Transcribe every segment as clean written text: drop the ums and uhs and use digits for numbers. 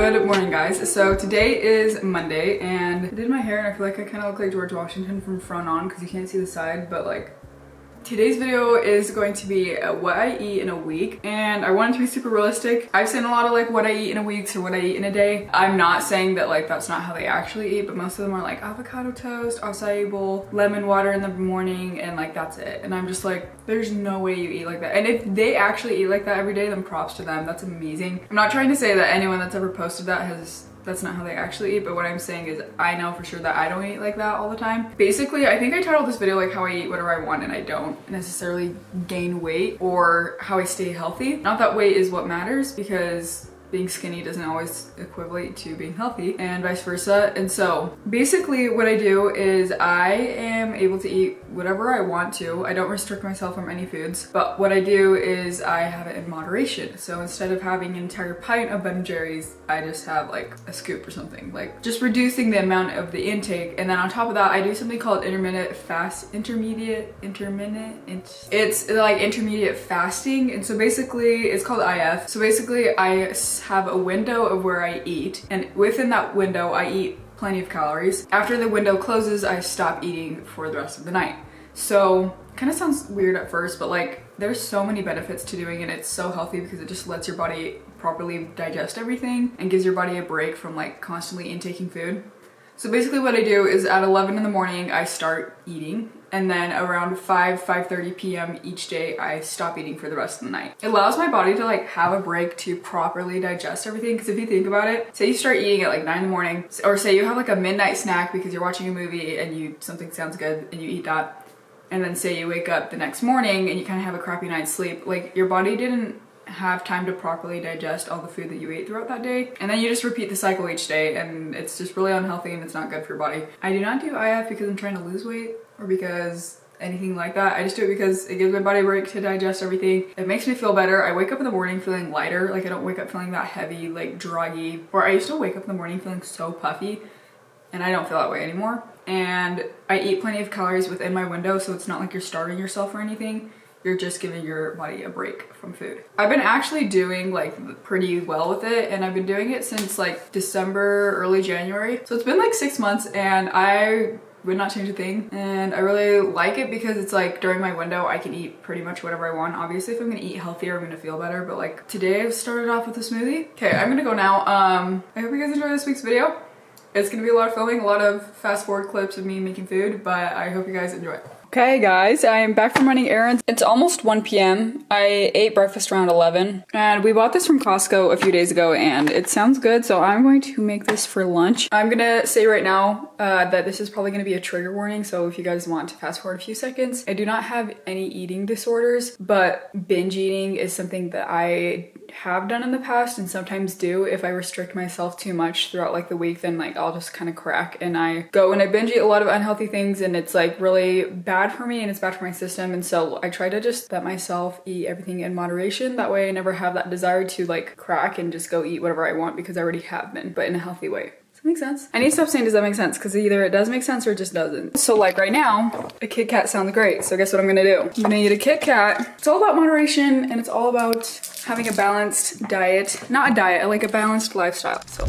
Good morning, guys. So today is Monday and I did my hair and I feel like I kind of look like George Washington from front on because you can't see the side, but like today's video is going to be what I eat in a week, and I want it to be super realistic. I've seen a lot of like what I eat in a week or what I eat in a day. I'm not saying that like that's not how they actually eat, but most of them are like avocado toast, acai bowl, lemon water in the morning, and like that's it. And I'm just like, there's no way you eat like that. And if they actually eat like that every day, then props to them. That's amazing. I'm not trying to say that anyone that's ever posted that that's not how they actually eat, but what I'm saying is I know for sure that I don't eat like that all the time. Basically, I think I titled this video like how I eat whatever I want and I don't necessarily gain weight, or how I stay healthy. Not that weight is what matters, because being skinny doesn't always equivalent to being healthy and vice versa. And so basically what I do is I am able to eat whatever I want to. I don't restrict myself from any foods, but what I do is I have it in moderation. So instead of having an entire pint of Ben & Jerry's, I just have like a scoop or something, like just reducing the amount of the intake. And then on top of that, I do something called intermittent fasting. And so basically it's called IF. So basically I have a window of where I eat, and within that window I eat plenty of calories. After the window closes, I stop eating for the rest of the night. So kind of sounds weird at first, but like there's so many benefits to doing it. It's so healthy because it just lets your body properly digest everything and gives your body a break from like constantly intaking food. So basically what I do is at 11 in the morning, I start eating, and then around 5:30 p.m. each day, I stop eating for the rest of the night. It allows my body to like have a break to properly digest everything, because if you think about it, say you start eating at like 9 in the morning, or say you have like a midnight snack because you're watching a movie and something sounds good and you eat that, and then say you wake up the next morning and you kind of have a crappy night's sleep, like your body didn't have time to properly digest all the food that you ate throughout that day, and then you just repeat the cycle each day, and it's just really unhealthy and it's not good for your body. I do not do IF because I'm trying to lose weight or because anything like that. I just do it because it gives my body a break to digest everything. It makes me feel better. I wake up in the morning feeling lighter. Like I don't wake up feeling that heavy, like druggy, or I used to wake up in the morning feeling so puffy, and I don't feel that way anymore. And I eat plenty of calories within my window, so it's not like you're starving yourself or anything. You're just giving your body a break from food. I've been actually doing like pretty well with it, and I've been doing it since like December, early January. So it's been like 6 months, and I would not change a thing. And I really like it because it's like during my window, I can eat pretty much whatever I want. Obviously, if I'm gonna eat healthier, I'm gonna feel better. But like today I've started off with a smoothie. Okay, I'm gonna go now. I hope you guys enjoy this week's video. It's gonna be a lot of filming, a lot of fast forward clips of me making food, but I hope you guys enjoy it. Okay guys, I am back from running errands. It's almost 1 p.m. I ate breakfast around 11, and we bought this from Costco a few days ago, and it sounds good, so I'm going to make this for lunch. I'm gonna say right now that this is probably gonna be a trigger warning, so if you guys want to fast forward a few seconds. I do not have any eating disorders, but binge eating is something that I have done in the past and sometimes do. If I restrict myself too much throughout like the week, then like I'll just kind of crack and I go and I binge eat a lot of unhealthy things, and it's like really bad for me and it's bad for my system. And so I try to just let myself eat everything in moderation. That way I never have that desire to like crack and just go eat whatever I want, because I already have been, but in a healthy way. Does that make sense? I need to stop saying does that make sense, because either it does make sense or it just doesn't. So like right now, a Kit Kat sounds great. So guess what I'm gonna do? I'm gonna eat a Kit Kat. It's all about moderation, and it's all about having a balanced diet. Not a diet, like a balanced lifestyle. So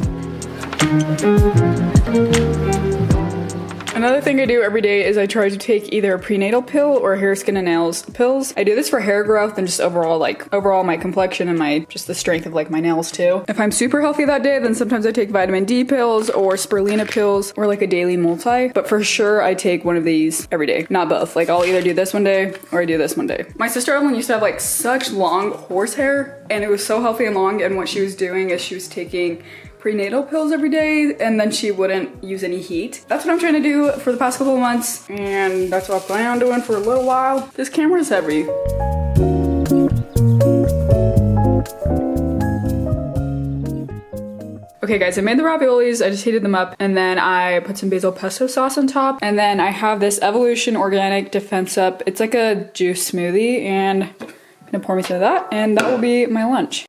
another thing I do every day is I try to take either a prenatal pill or hair, skin, and nails pills. I do this for hair growth and just overall my complexion and just the strength of like my nails too. If I'm super healthy that day, then sometimes I take vitamin D pills or spirulina pills or like a daily multi. But for sure I take one of these every day, not both. Like I'll either do this one day or I do this one day. My sister Evelyn used to have like such long horse hair, and it was so healthy and long, and what she was doing is she was taking prenatal pills every day, and then she wouldn't use any heat. That's what I'm trying to do for the past couple of months, and that's what I plan on doing for a little while. This camera is heavy. Okay guys, I made the raviolis, I just heated them up, and then I put some basil pesto sauce on top, and then I have this Evolution Organic Defense Up. It's like a juice smoothie, and I'm gonna pour me some of that, and that will be my lunch.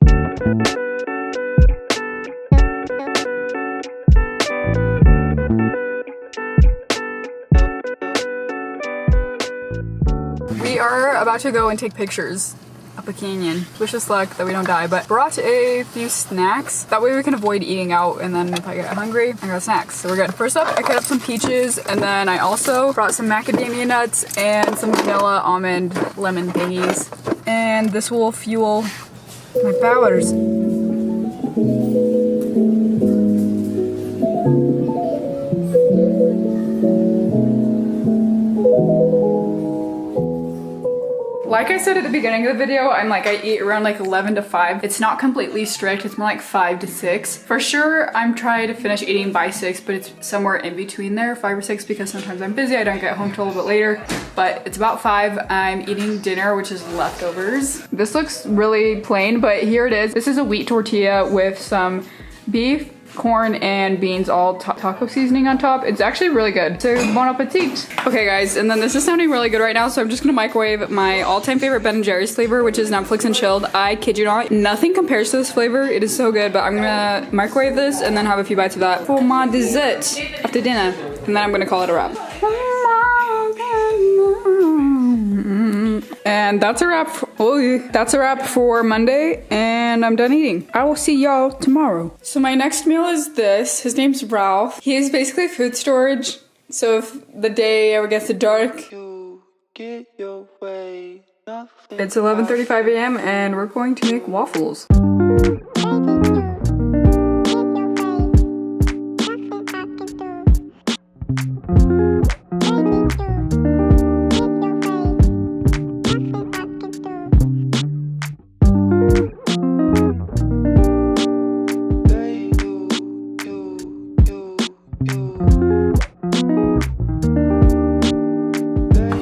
We are about to go and take pictures up a canyon. Wish us luck that we don't die, but brought a few snacks. That way we can avoid eating out, and then if I get hungry, I got snacks, so we're good. First up, I cut up some peaches, and then I also brought some macadamia nuts and some vanilla almond lemon thingies. And this will fuel my powders. Like I said at the beginning of the video, I eat around like 11 to 5. It's not completely strict, it's more like 5 to 6. For sure, I'm trying to finish eating by 6, but it's somewhere in between there, 5 or 6, because sometimes I'm busy, I don't get home till a little bit later. But it's about 5, I'm eating dinner, which is leftovers. This looks really plain, but here it is. This is a wheat tortilla with some beef, corn, and beans, all taco seasoning on top. It's actually really good. So bon appetit. Okay guys, and then this is sounding really good right now, so I'm just gonna microwave my all-time favorite Ben & Jerry's flavor, which is Netflix and chilled. I kid you not, nothing compares to this flavor. It is so good, but I'm gonna microwave this and then have a few bites of that for my dessert after dinner. And then I'm gonna call it a wrap. And that's a wrap. That's a wrap for Monday, and I'm done eating. I will see y'all tomorrow. So my next meal is this. His name's Ralph. He is basically food storage. So if the day ever gets dark, it's 11:35 a.m. and we're going to make waffles.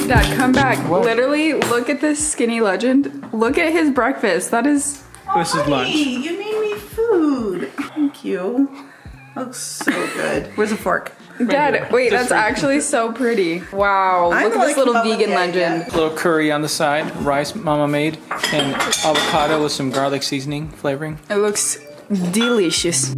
Dad, come back. What? Literally, look at this skinny legend. Look at his breakfast. That is... This is lunch. You made me food. Thank you. Looks so good. Where's a fork? Dad, wait, that's actually so pretty. Wow, look at this little vegan legend. A little curry on the side, rice mama made, and avocado with some garlic seasoning flavoring. It looks delicious.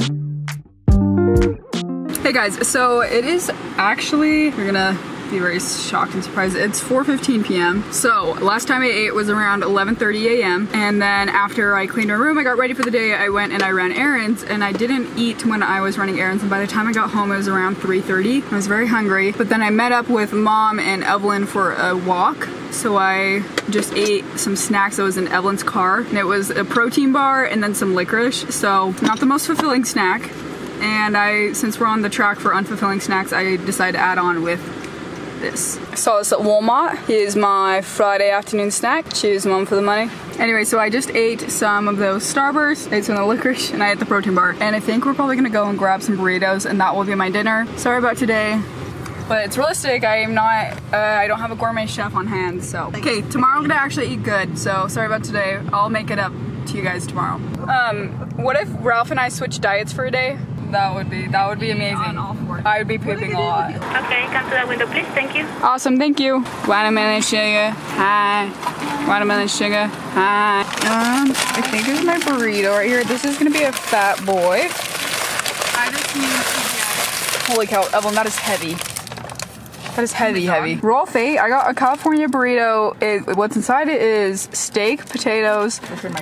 Hey guys, so it is actually, you're gonna be very shocked and surprised. It's 4:15 p.m. So last time I ate was around 11:30 a.m. And then after I cleaned my room, I got ready for the day, I went and I ran errands, and I didn't eat when I was running errands. And by the time I got home, it was around 3:30. I was very hungry, but then I met up with Mom and Evelyn for a walk. So I just ate some snacks that was in Evelyn's car, and it was a protein bar and then some licorice. So not the most fulfilling snack. And since we're on the track for unfulfilling snacks, I decided to add on with this. I saw this at Walmart. Here's my Friday afternoon snack. Cheers, Mom, for the money. Anyway, so I just ate some of those Starbursts, ate some of the licorice, and I ate the protein bar. And I think we're probably gonna go and grab some burritos, and that will be my dinner. Sorry about today, but it's realistic. I am not, I don't have a gourmet chef on hand, so. Okay, tomorrow I'm gonna actually eat good, so sorry about today. I'll make it up to you guys tomorrow. What if Ralph and I switch diets for a day? That would be amazing. I would be pooping a lot. Okay, come to that window, please. Thank you. Awesome, thank you. Watermelon sugar, hi. Watermelon sugar, hi. I think this is my burrito right here. This is gonna be a fat boy. I just need to get... Holy cow, Evelyn, that is heavy. That is heavy, heavy. Raw fate, I got a California burrito. What's inside it is steak, potatoes,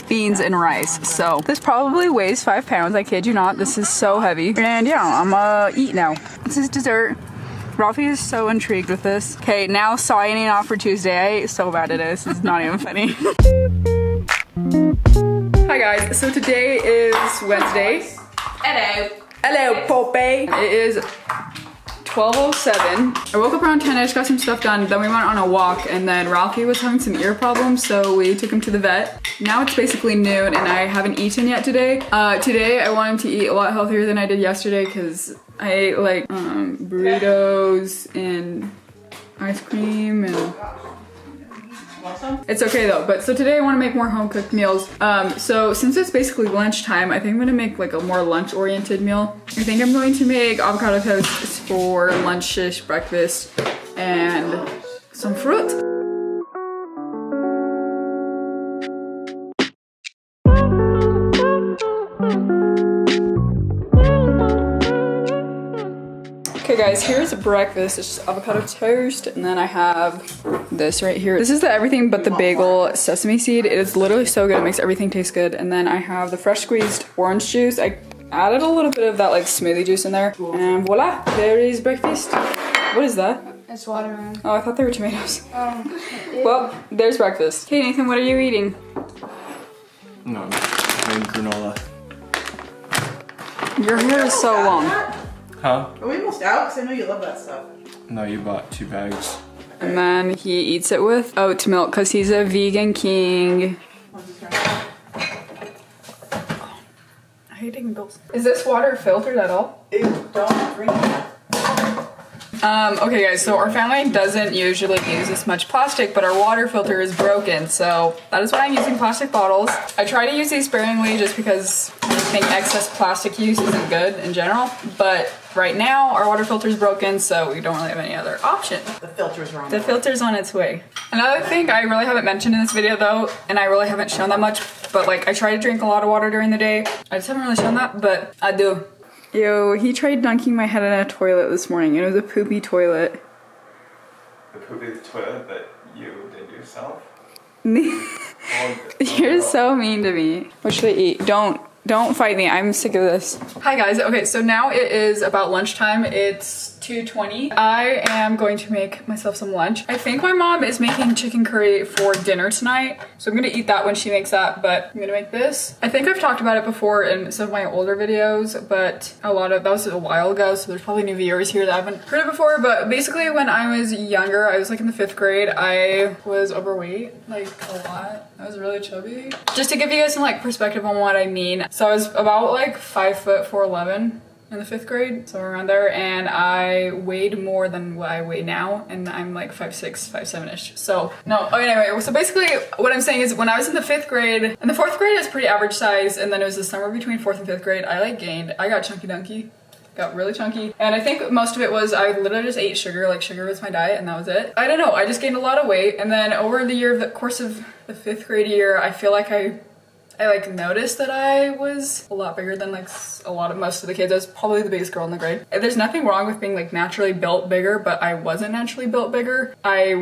beans, and rice. So this probably weighs 5 pounds, I kid you not. This is so heavy. And yeah, I'm gonna eat now. This is dessert. Ralphie is so intrigued with this. Okay, now signing off for Tuesday. I ate so bad at this. It's not even funny. Hi guys, so today is Wednesday. Hello. Hello, Poppy. It is 12:07. I woke up around 10ish, got some stuff done, then we went on a walk, and then Ralphie was having some ear problems, so we took him to the vet. Now it's basically noon and I haven't eaten yet today. Today I wanted to eat a lot healthier than I did yesterday because I ate like burritos and ice cream and... It's okay though, but so today I want to make more home-cooked meals. So since it's basically lunchtime, I think I'm gonna make like a more lunch-oriented meal. I think I'm going to make avocado toast for lunch-ish breakfast and some fruit. Okay, Okay guys, here's breakfast. It's just avocado toast, and then I have this right here. This is the everything but the bagel sesame seed. It is literally so good. It makes everything taste good. And then I have the fresh squeezed orange juice. I added a little bit of that like smoothie juice in there. And voila, there is breakfast. What is that? It's watermelon. Oh, I thought they were tomatoes. Well, there's breakfast. Hey Nathan, what are you eating? No, I'm making granola. Your hair is so long. Huh? Are we almost out? Because I know you love that stuff. No, you bought 2 bags. And then he eats it with oat milk because he's a vegan king. I hate taking pills. Is this water filtered at all? Don't drink that. Okay guys, so our family doesn't usually use this much plastic, but our water filter is broken, so that is why I'm using plastic bottles. I try to use these sparingly just because I think excess plastic use isn't good in general, but right now our water filter is broken, so we don't really have any other option. The filter's wrong. The filter's on its way. Another thing I really haven't mentioned in this video though, and I really haven't shown that much, but like I try to drink a lot of water during the day. I just haven't really shown that, but I do. Yo, he tried dunking my head in a toilet this morning. It was a poopy toilet. The poopy toilet that you did yourself? You're so mean to me. What should I eat? Don't fight me. I'm sick of this. Hi guys. Okay, so now it is about lunchtime. It's 2:20. I am going to make myself some lunch. I think my mom is making chicken curry for dinner tonight, so I'm gonna eat that when she makes that, but I'm gonna make this. I think I've talked about it before in some of my older videos, but that was a while ago, so there's probably new viewers here that haven't heard it before, but basically when I was younger, I was like in the 5th grade, I was overweight, like a lot. I was really chubby. Just to give you guys some like perspective on what I mean. So I was about like 5'4'11" in the 5th grade, so around there, and I weighed more than what I weigh now, and I'm like 5'6", 5'7"-ish. So no, anyway, so basically what I'm saying is when I was in the 5th grade, and the 4th grade is pretty average size, and then it was the summer between 4th and 5th grade, I like gained. I got chunky dunky. Got really chunky, and I think most of it was I literally just ate sugar. Like sugar was my diet, and that was it. I don't know, I just gained a lot of weight, and then over the course of the 5th grade year, I feel like I like noticed that I was a lot bigger than like most of the kids. I was probably the biggest girl in the grade. There's nothing wrong with being like naturally built bigger, but I wasn't naturally built bigger. I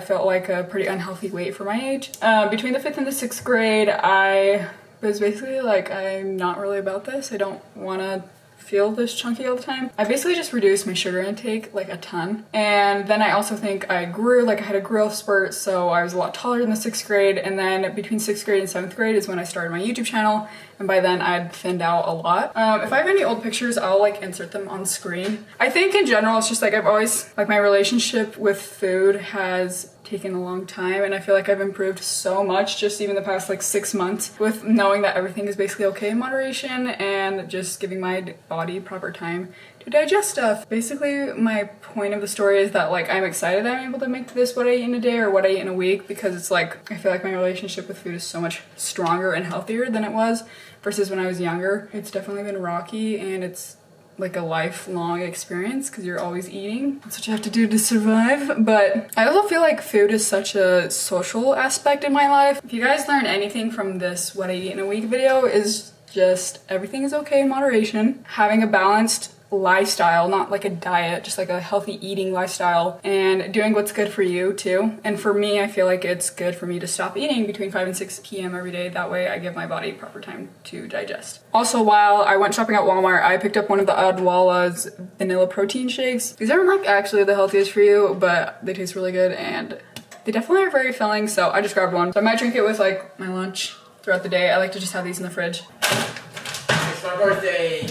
felt like a pretty unhealthy weight for my age. Between the 5th and the 6th grade, I was basically like, I'm not really about this. I don't want to feel this chunky all the time. I basically just reduced my sugar intake like a ton. And then I also think I grew, like I had a growth spurt, so I was a lot taller in the 6th grade. And then between 6th grade and 7th grade is when I started my YouTube channel. And by then I'd thinned out a lot. If I have any old pictures, I'll like insert them on screen. I think in general, it's just like I've always, like my relationship with food has taken a long time, and I feel like I've improved so much just even the past like 6 months with knowing that everything is basically okay in moderation and just giving my body proper time to digest stuff. Basically, my point of the story is that like I'm excited that I'm able to make this what I eat in a day or what I eat in a week, because it's like I feel like my relationship with food is so much stronger and healthier than it was versus when I was younger. It's definitely been rocky, and it's like a lifelong experience because you're always eating. That's what you have to do to survive. But I also feel like food is such a social aspect in my life. If you guys learn anything from this what I eat in a week video, is just everything is okay in moderation. Having a balanced lifestyle, not like a diet, just like a healthy eating lifestyle, and doing what's good for you too. And for me, I feel like it's good for me to stop eating between 5 and 6 p.m. every day. That way I give my body proper time to digest. Also, while I went shopping at Walmart, I picked up one of the Odwalla's vanilla protein shakes. These aren't like actually the healthiest for you, but they taste really good and they definitely are very filling, so I just grabbed one. So I might drink it with like my lunch throughout the day. I like to just have these in the fridge. It's my birthday.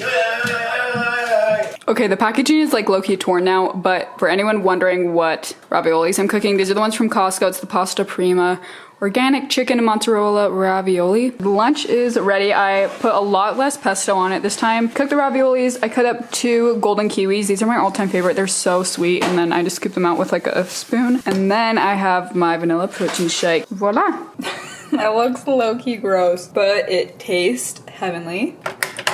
Okay, the packaging is like low-key torn now, but for anyone wondering what raviolis I'm cooking, these are the ones from Costco. It's the Pasta Prima organic chicken and mozzarella ravioli. The lunch is ready. I put a lot less pesto on it this time. Cooked the raviolis. I cut up 2 golden kiwis. These are my all-time favorite. They're so sweet. And then I just scoop them out with like a spoon. And then I have my vanilla protein shake. Voila. That looks low-key gross, but it tastes heavenly.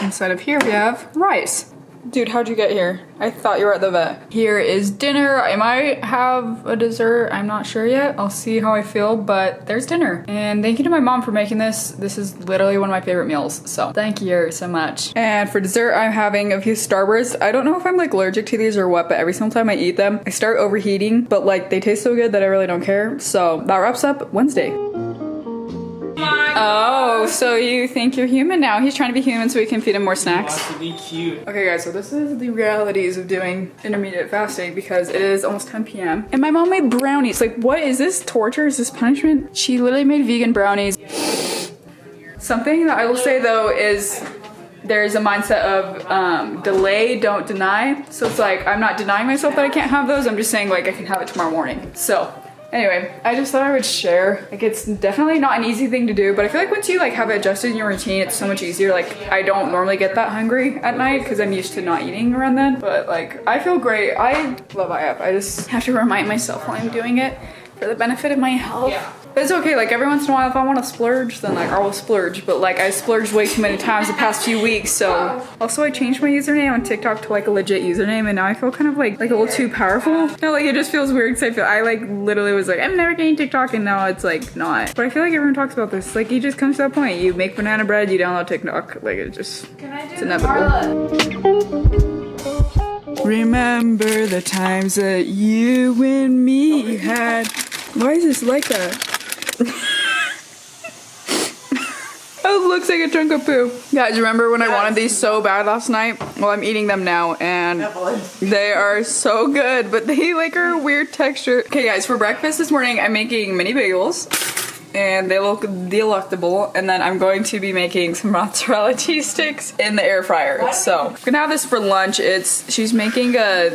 Inside of here we have rice. Dude, how'd you get here? I thought you were at the vet. Here is dinner. I might have a dessert. I'm not sure yet. I'll see how I feel, but there's dinner. And thank you to my mom for making this. This is literally one of my favorite meals. So thank you so much. And for dessert, I'm having a few Starbursts. I don't know if I'm like allergic to these or what, but every single time I eat them, I start overheating, but like they taste so good that I really don't care. So that wraps up Wednesday. Oh, so you think you're human now? He's trying to be human so we can feed him more snacks. Wants to be cute. Okay guys, so this is the realities of doing intermediate fasting because it is almost 10 p.m. And my mom made brownies. Like, what is this? Torture? Is this punishment? She literally made vegan brownies. Something that I will say though is there's a mindset of delay, don't deny. So it's like, I'm not denying myself that I can't have those. I'm just saying like I can have it tomorrow morning. So anyway, I just thought I would share. Like, it's definitely not an easy thing to do, but I feel like once you like have it adjusted in your routine, it's so much easier. Like, I don't normally get that hungry at night because I'm used to not eating around then, but like, I feel great. I love IF. I just have to remind myself while I'm doing it for the benefit of my health. Yeah. But it's okay, like every once in a while if I want to splurge, then like I will splurge, but like I splurged way too many times the past few weeks, so. Also I changed my username on TikTok to like a legit username and now I feel kind of like a little too powerful. No, like it just feels weird because I like literally was like, I'm never getting TikTok and now it's like not. But I feel like everyone talks about this, like you just come to that point, you make banana bread, you download TikTok, like it just, it's inevitable. Remember the times that you and me had. Why is this like that? Oh, it looks like a chunk of poo. Guys, remember when I wanted these so bad last night? Well, I'm eating them now and they are so good, but they like are a weird texture. Okay guys, for breakfast this morning, I'm making mini bagels. And they look delectable. And then I'm going to be making some mozzarella cheese sticks in the air fryer. So I'm gonna have this for lunch. She's making a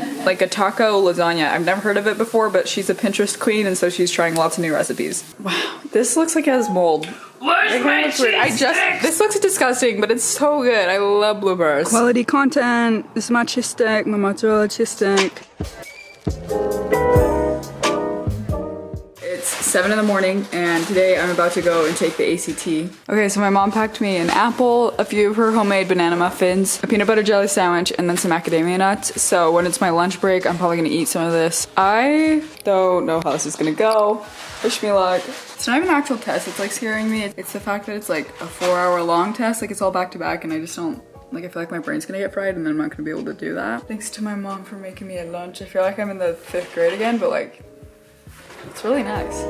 taco lasagna. I've never heard of it before, but she's a Pinterest queen, and so she's trying lots of new recipes. Wow, this looks like it has mold. This looks disgusting, but it's so good. I love bloopers. Quality content. This is my cheese stick, my mozzarella cheese stick. 7 in the morning and today I'm about to go and take the ACT. Okay, so my mom packed me an apple, a few of her homemade banana muffins, a peanut butter jelly sandwich, and then some macadamia nuts. So when it's my lunch break, I'm probably gonna eat some of this. I don't know how this is gonna go. Wish me luck. It's not even an actual test, it's like scaring me. It's the fact that it's like a 4-hour long test, like it's all back to back and I just don't, like I feel like my brain's gonna get fried and then I'm not gonna be able to do that. Thanks to my mom for making me a lunch. I feel like I'm in the 5th grade again, but like, it's really nice.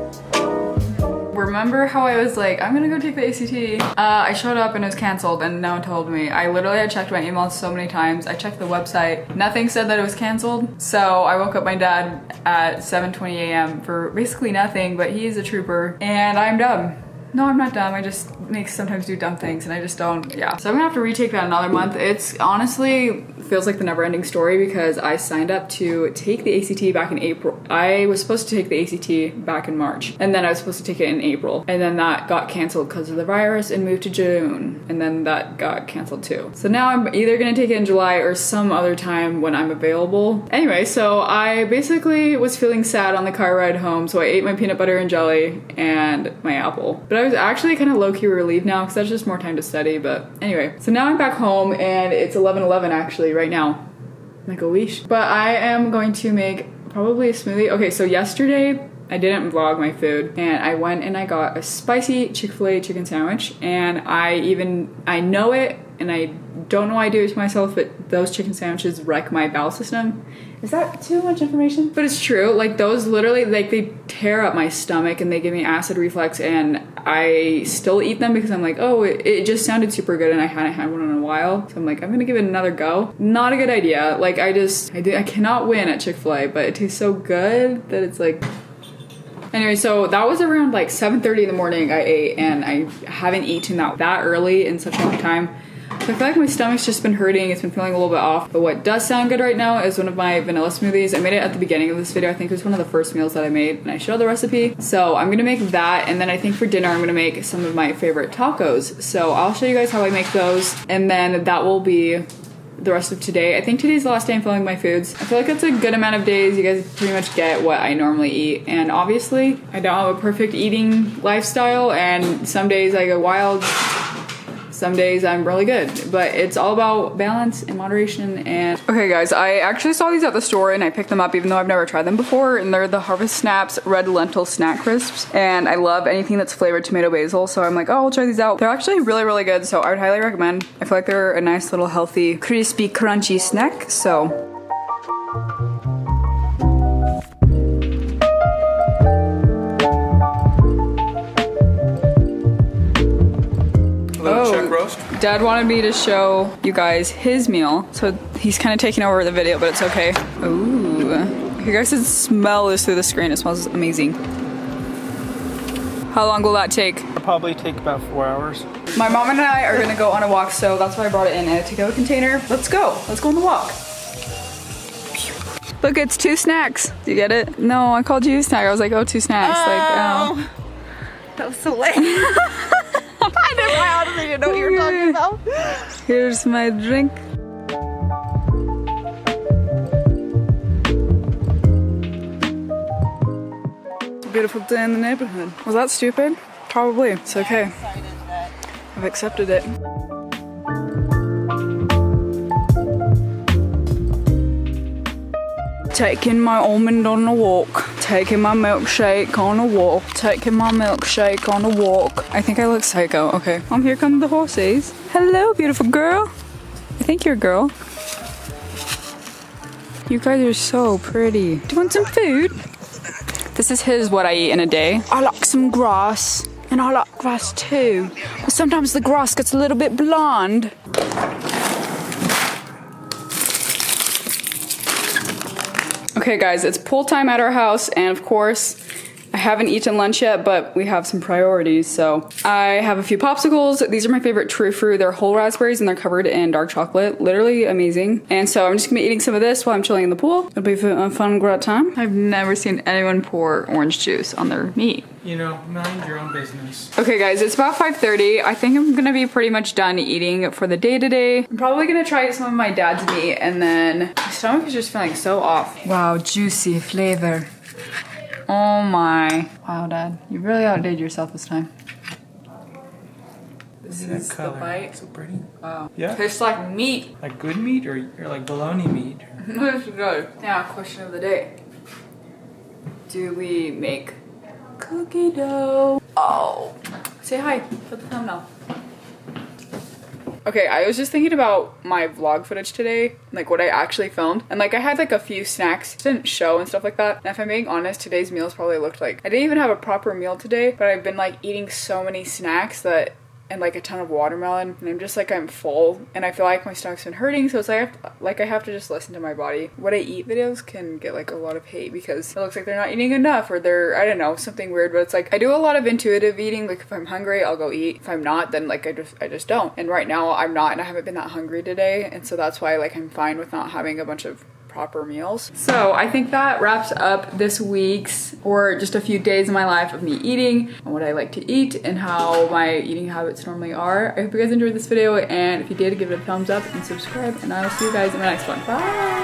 Remember how I was like, I'm gonna go take the ACT? I showed up and it was canceled and no one told me. I literally had checked my emails so many times. I checked the website. Nothing said that it was canceled. So I woke up my dad at 7:20 a.m. for basically nothing, but he's a trooper and I'm dumb. No, I'm not dumb. I just sometimes do dumb things and I just don't, yeah. So I'm gonna have to retake that another month. It's honestly feels like the never-ending story because I signed up to take the ACT back in April. I was supposed to take the ACT back in March and then I was supposed to take it in April and then that got canceled because of the virus and moved to June and then that got canceled too. So now I'm either gonna take it in July or some other time when I'm available. Anyway, so I basically was feeling sad on the car ride home, so I ate my peanut butter and jelly and my apple. But I was actually kind of low-key relieved now because that's just more time to study. But anyway, so now I'm back home and it's 11:11 actually right now. I'm like, oh leash. But I am going to make probably a smoothie. Okay, so yesterday I didn't vlog my food and I went and I got a spicy Chick-fil-A chicken sandwich and I know it and I don't know why I do it to myself, but those chicken sandwiches wreck my bowel system. Is that too much information? But it's true, like those literally, like they tear up my stomach and they give me acid reflux and I still eat them because I'm like, oh, it just sounded super good and I hadn't had one in a while. So I'm like, I'm gonna give it another go. Not a good idea. Like I cannot win at Chick-fil-A, but it tastes so good that it's like, anyway, so that was around like 7:30 in the morning I ate and I haven't eaten that early in such a long time. So I feel like my stomach's just been hurting, it's been feeling a little bit off. But what does sound good right now is one of my vanilla smoothies. I made it at the beginning of this video. I think it was one of the first meals that I made and I showed the recipe. So I'm gonna make that and then I think for dinner I'm gonna make some of my favorite tacos. So I'll show you guys how I make those and then that will be the rest of today. I think today's the last day I'm filming my foods. I feel like that's a good amount of days. You guys pretty much get what I normally eat. And obviously I don't have a perfect eating lifestyle and some days I go wild. some days I'm really good, but it's all about balance and moderation. And okay guys, I actually saw these at the store and I picked them up even though I've never tried them before, and they're the Harvest Snaps Red Lentil Snack Crisps, and I love anything that's flavored tomato basil, so I'm like, oh, I'll try these out. They're actually really, really good, so I would highly recommend. I feel like they're a nice little healthy, crispy, crunchy snack, so. Chuck roast. Dad wanted me to show you guys his meal, so he's kind of taking over the video, but it's okay. Ooh, you guys can smell this through the screen. It smells amazing. How long will that take? It'll probably take about 4 hours. My mom and I are gonna go on a walk, so that's why I brought it in a to-go container. Let's go. Let's go on the walk. Look, it's 2 snacks. Do you get it? No, I called you a snack. I was like, oh, 2 snacks. Oh. Like, That was so lame. I honestly didn't know what you were talking about. Here's my drink. It's a beautiful day in the neighborhood. Was that stupid? Probably. It's okay. I've accepted it. Taking my almond on a walk. Taking my milkshake on a walk. Taking my milkshake on a walk. I think I look psycho. Okay. Here come the horses. Hello, beautiful girl. I think you're a girl. You guys are so pretty. Do you want some food? This is his what I eat in a day. I like some grass. And I like grass too. But sometimes the grass gets a little bit blonde. Okay guys, it's pool time at our house, and of course, I haven't eaten lunch yet, but we have some priorities. So I have a few popsicles. These are my favorite true fruit. They're whole raspberries and they're covered in dark chocolate. Literally amazing. And so I'm just gonna be eating some of this while I'm chilling in the pool. It'll be a fun, great time. I've never seen anyone pour orange juice on their meat. You know, mind your own business. Okay guys, it's about 5:30. I think I'm gonna be pretty much done eating for the day today. I'm probably gonna try some of my dad's meat, and then my stomach is just feeling so off. Wow, juicy flavor. Oh my. Wow, Dad, you really outdid yourself this time. This is the bite. So pretty. Wow. Yeah. Tastes like meat. Like good meat or like bologna meat? It's good. Now, question of the day. Do we make cookie dough? Oh. Say hi for the thumbnail. Okay, I was just thinking about my vlog footage today, like what I actually filmed. And like I had like a few snacks, didn't show and stuff like that. And if I'm being honest, today's meals probably looked like, I didn't even have a proper meal today, but I've been like eating so many snacks that, and like a ton of watermelon, and I'm just like, I'm full and I feel like my stomach's been hurting, so it's like I have to just listen to my body. What I eat videos can get like a lot of hate because it looks like they're not eating enough, or they're, I don't know, something weird. But it's like I do a lot of intuitive eating. Like if I'm hungry, I'll go eat. If I'm not, then like I just don't. And right now I'm not, and I haven't been that hungry today, and so that's why like I'm fine with not having a bunch of proper meals. So I think that wraps up this week's, or just a few days of my life of me eating and what I like to eat and how my eating habits normally are. I hope you guys enjoyed this video, and if you did, give it a thumbs up and subscribe, and I will see you guys in my next one. Bye!